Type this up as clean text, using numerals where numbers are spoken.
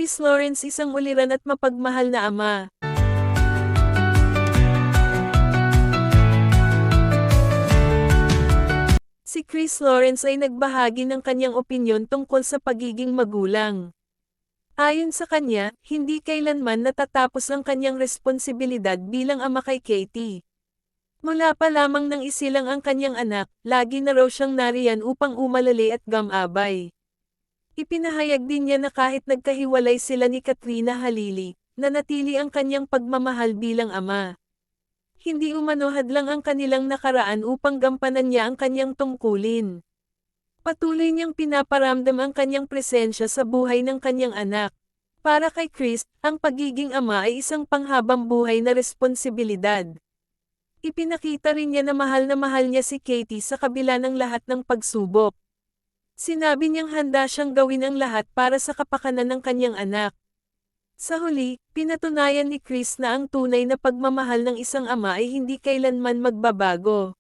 Chris Lawrence isang uliran at mapagmahal na ama. Si Chris Lawrence ay nagbahagi ng kanyang opinyon tungkol sa pagiging magulang. Ayon sa kanya, hindi kailanman natatapos ang kanyang responsibilidad bilang ama kay Katie. Mula pa lamang nang isilang ang kanyang anak, lagi na raw siyang nariyan upang umalali at gamabay. Ipinahayag din niya na kahit nagkahiwalay sila ni Katrina Halili, nanatili ang kanyang pagmamahal bilang ama. Hindi umano hadlang ang kanilang nakaraan upang gampanan niya ang kanyang tungkulin. Patuloy niyang pinaparamdam ang kanyang presensya sa buhay ng kanyang anak. Para kay Chris, ang pagiging ama ay isang panghabang buhay na responsibilidad. Ipinakita rin niya na mahal niya si Katie sa kabila ng lahat ng pagsubok. Sinabi niyang handa siyang gawin ang lahat para sa kapakanan ng kanyang anak. Sa huli, pinatunayan ni Chris na ang tunay na pagmamahal ng isang ama ay hindi kailanman magbabago.